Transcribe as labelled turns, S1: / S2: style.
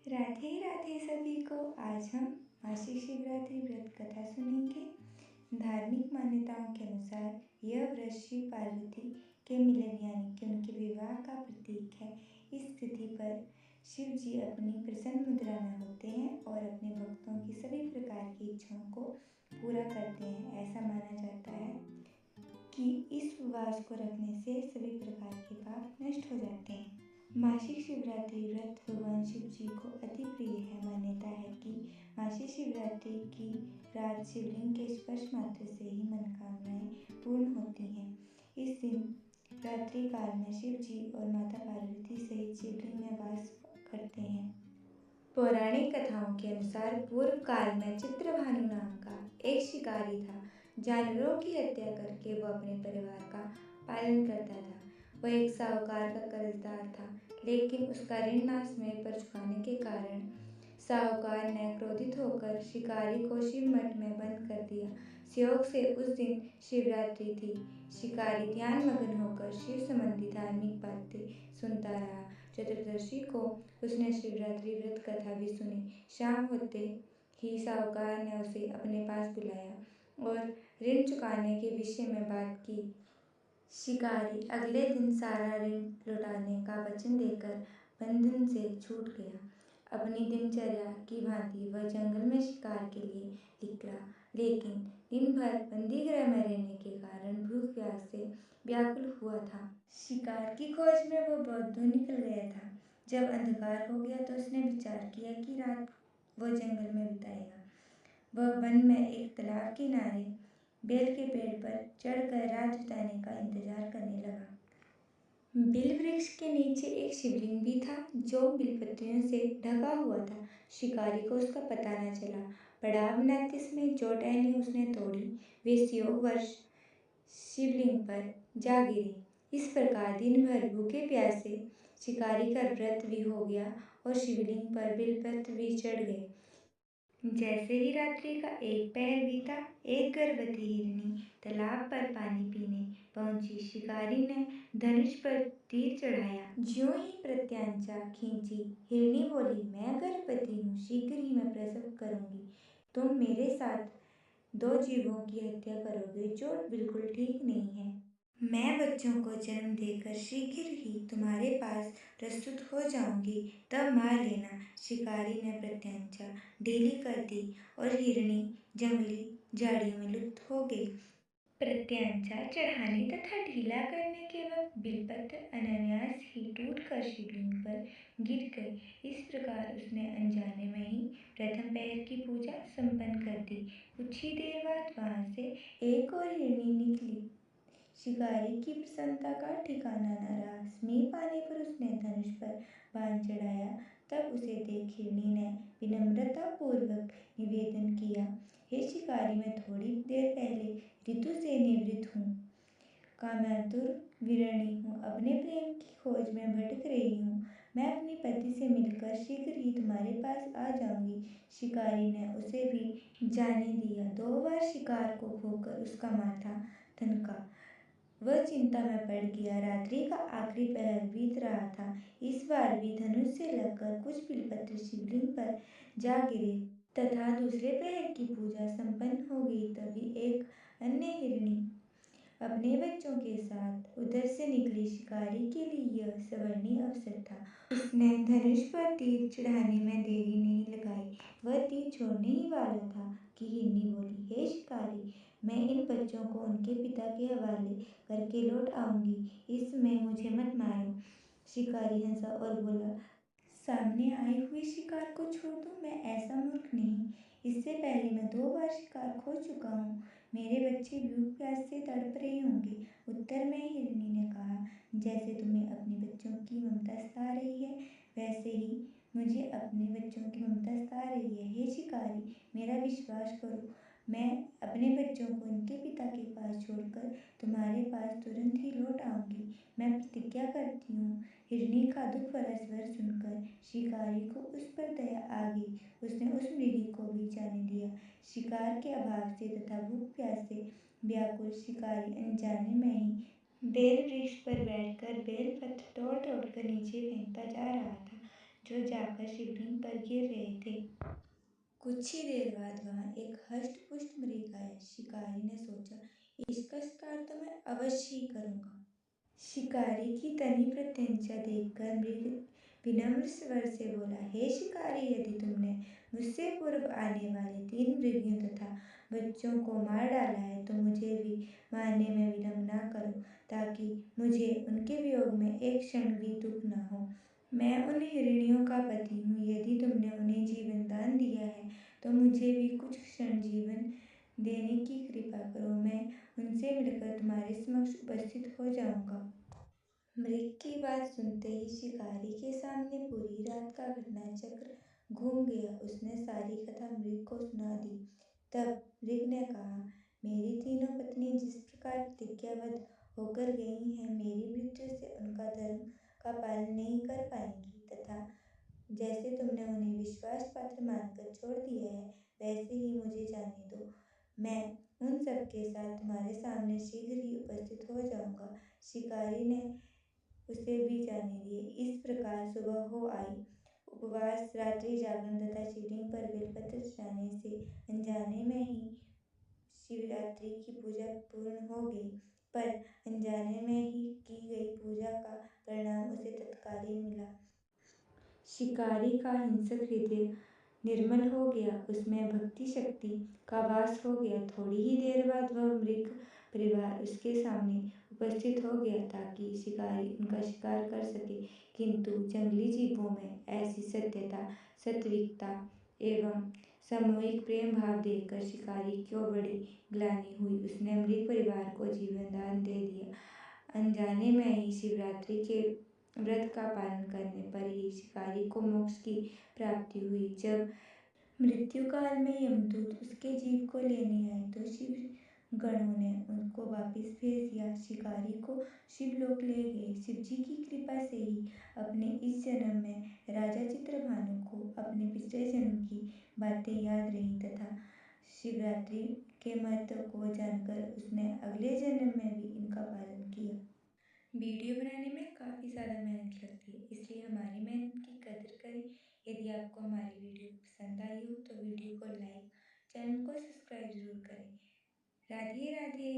S1: राधे राधे सभी को। आज हम मासिक शिवरात्रि व्रत कथा सुनेंगे। धार्मिक मान्यताओं के अनुसार यह व्रत शिव पार्वती के मिलन यानी कि उनके विवाह का प्रतीक है। इस तिथि पर शिव जी अपनी प्रसन्न मुद्रा में होते हैं और अपने भक्तों की सभी प्रकार की इच्छाओं को पूरा करते हैं। ऐसा माना जाता है कि इस उपवास को रखने से सभी प्रकार के पाप नष्ट हो जाते हैं। मासिक शिवरात्रि व्रत भगवान शिव जी को अति प्रिय है। मान्यता है कि मासिक शिवरात्रि की रात शिवलिंग के स्पर्श मात्र से ही मनोकामनाएं पूर्ण होती हैं। इस दिन रात्रि काल में शिव जी और माता पार्वती सहित शिवलिंग में वास करते हैं। पौराणिक कथाओं के अनुसार पूर्व काल में चित्रभानु नाम का एक शिकारी था। जानवरों की हत्या करके वह अपने परिवार का पालन करता था। वह एक साहूकार का कर्जदार था, लेकिन उसका ऋण ना समय पर चुकाने के कारण साहूकार ने क्रोधित होकर शिकारी को शिव मठ में बंद कर दिया। संयोग से उस दिन शिवरात्रि थी। शिकारी ध्यान मग्न होकर शिव संबंधी धार्मिक बातें सुनता रहा। चतुर्दशी को उसने शिवरात्रि व्रत कथा भी सुनी। शाम होते ही साहूकार ने उसे अपने पास बुलाया और ऋण चुकाने के विषय में बात की। शिकारी अगले दिन सारा ऋण लौटाने का वचन देकर बंधन से छूट गया। अपनी दिनचर्या की भांति वह जंगल में शिकार के लिए निकला, लेकिन दिन भर बंदी गृह में रहने के कारण भूख प्यास से व्याकुल हुआ था। शिकार की खोज में वह बहुत दूर निकल गया था। जब अंधकार हो गया तो उसने विचार किया कि रात वह जंगल में बिताएगा। वह वन में एक तालाब के किनारे बेल के पेड़ पर चढ़कर रात बिताने का इंतजार करने लगा। बिल वृक्ष के नीचे एक शिवलिंग भी था, जो बिलपत्रियों से ढका हुआ था। शिकारी को उसका पता न चला। पड़ाव बनाते समय जो टहनी उसने तोड़ी, वे संयोगवश शिवलिंग पर जा गिरी। इस प्रकार दिन भर भूखे प्यासे शिकारी का व्रत भी हो गया और शिवलिंग पर बिलपत्र भी चढ़ गए। जैसे ही रात्रि का एक पहर बीता, एक गर्भवती हिरनी तालाब पर पानी पीने पहुंची। शिकारी ने धनुष पर तीर चढ़ाया। ज्यों ही प्रत्यांचा खींची, हिरनी बोली, मैं गर्भवती हूँ, शीघ्र ही मैं प्रसव करूंगी। तुम मेरे साथ दो जीवों की हत्या करोगे, जो बिल्कुल ठीक नहीं है। मैं बच्चों को जन्म देकर शीघ्र ही तुम्हारे पास प्रस्तुत हो जाऊंगी, तब मार लेना। शिकारी ने प्रत्यांचा ढीली कर दी और हिरनी जंगली झाड़ियों में लुप्त हो गई। प्रत्यांचा चढ़ाने तथा ढीला करने के वक्त बिलपत्र अनायास ही टूटकर शिवलिंग पर गिर गए। इस प्रकार उसने अनजाने में ही प्रथम पहर की पूजा संपन्न कर दी। कुछ ही देर बाद वहां से एक और हिरनी निकली। शिकारी की प्रसन्नता का ठिकाना न रहा। समीप आने पर उसने धनुष पर बाण चढ़ाया। तब उसे देख हिरनी ने विनम्रता पूर्वक निवेदन किया, हे शिकारी, मैं थोड़ी देर पहले ऋतु से निवृत्त हूँ, कामातुर विरणी हूँ, अपने प्रेम की खोज में भटक रही हूँ। मैं अपनी पति से मिलकर शीघ्र ही तुम्हारे पास आ जाऊंगी। शिकारी ने उसे भी जाने दिया। 2 बार शिकार को खोकर उसका माथा थनका। वह चिंता में पड़ गया। रात्रि का आखिरी पहर बीत रहा था। इस बार भी धनुष से लगकर कुछ बिलपत्र शिवलिंग पर जा गिरे तथा दूसरे पहर की पूजा संपन्न हो गई। तभी एक अन्य हिरनी अपने बच्चों के साथ उधर से निकली। शिकारी के लिए यह स्वर्णिम अवसर था। उसने धनुष पर तीर चढ़ाने में देरी नहीं लगाई। वह तीर छोड़ने ही वाला था कि हिरनी बोली, हे शिकारी, मैं इन बच्चों को उनके पिता के हवाले करके लौट आऊंगी। इस समय मुझे मत मारो। शिकारी हंसा और बोला, सामने आए हुए शिकार को छोड़ दूं? मैं ऐसा मूर्ख नहीं। इससे पहले मैं 2 बार शिकार खो चुका हूँ। मेरे बच्चे भूख प्यास से तड़प रहे होंगे। उत्तर में हिरनी ने कहा, जैसे तुम्हें अपने बच्चों की ममता सता रही है, वैसे ही मुझे अपने बच्चों की ममता सता रही है। हे शिकारी, मेरा विश्वास करो, मैं अपने बच्चों को उनके पिता के पास छोड़कर तुम्हारे पास तुरंत ही लौट आऊंगी। मैं प्रतिज्ञा करती हूँ। हिरनी का दुख भरा स्वर सुनकर शिकारी को उस पर दया आ गई। उसने उस मृगी को भी जाने दिया। शिकार के अभाव से तथा भूख प्यास से व्याकुल शिकारी अनजाने में ही बेल वृक्ष पर बैठकर बेल पत्र तोड़ तोड़ कर नीचे फेंकता जा रहा था। जो जाकर शिवलिंग पर गिर रहे थे। कुछ ही देर बाद वहां एक हष्ट-पुष्ट मृग आया। शिकारी ने सोचा, इसका शिकार तो मैं अवश्य ही करूंगा। शिकारी की तनी प्रत्यंचा देखकर मृग विनम्र स्वर से बोला, हे शिकारी, यदि तुमने मुझसे पूर्व आने वाले 3 मृगों तथा बच्चों को मार डाला है तो मुझे भी मारने में विलंब न करो, ताकि मुझे उनके वियोग में एक क्षण भी दुख न हो। मैं उन हिरणियों का पति हूँ। यदि तुमने उन्हें जीवन दान दिया है तो मुझे भी कुछ क्षण जीवन देने की कृपा करो। मैं उनसे मिलकर तुम्हारे समक्ष उपस्थित हो जाऊंगा। मृग की बात सुनते ही शिकारी के सामने पूरी रात का घटना चक्र घूम गया। उसने सारी कथा मृग को सुना दी। तब मृग ने कहा, मेरी तीनों पत्नी जिस प्रकार प्रतिज्ञाबद्ध होकर गई हैं, मेरी मृत्यु से उनका धर्म का पालन नहीं कर पाएंगी, तथा जैसे तुमने उन्हें विश्वास पात्र मानकर छोड़ दिया है, वैसे ही मुझे जाने दो। मैं उन सबके साथ तुम्हारे सामने शीघ्र ही उपस्थित हो जाऊंगा। शिकारी ने उसे भी जाने दिए। इस प्रकार सुबह हो आई। उपवास, रात्रि जागरण तथा शिवलिंग पर बेलपत्र चढ़ाने से अनजाने में ही शिवरात्रि की पूजा पूर्ण हो गई। पर अनजाने में ही की गई पूजा का परिणाम उसे तत्कालीन मिला। शिकारी का हिंसक हृदय निर्मल हो गया, उसमें भक्ति शक्ति का वास हो गया। थोड़ी ही देर बाद वह मृग परिवार उसके सामने उपस्थित हो गया ताकि शिकारी उनका शिकार कर सके। किंतु जंगली जीवों में ऐसी सत्यता, सात्विकता एवं सामूहिक प्रेम भाव देखकर शिकारी को बड़ी ग्लानि हुई। उसने मृग परिवार को जीवन दान दे दिया। अनजाने में ही शिवरात्रि के व्रत का पालन करने पर ही शिकारी को मोक्ष की प्राप्ति हुई। जब मृत्यु काल में यमदूत उसके जीव को लेने आए तो शिव गणों ने उनको वापिस भेज दिया। शिकारी को शिवलोक ले गए। शिवजी की कृपा से ही अपने इस जन्म में राजा चित्रभानु को अपने पिछले जन्म की बातें याद रही तथा शिवरात्रि के महत्व को जानकर उसने अगले जन्म में भी इनका पालन किया। वीडियो बनाने में काफ़ी ज़्यादा मेहनत लगती है, इसलिए हमारी मेहनत की कदर करें। यदि आपको हमारी वीडियो पसंद आई हो तो वीडियो को लाइक, चैनल को सब्सक्राइब ज़रूर करें। राधे राधे।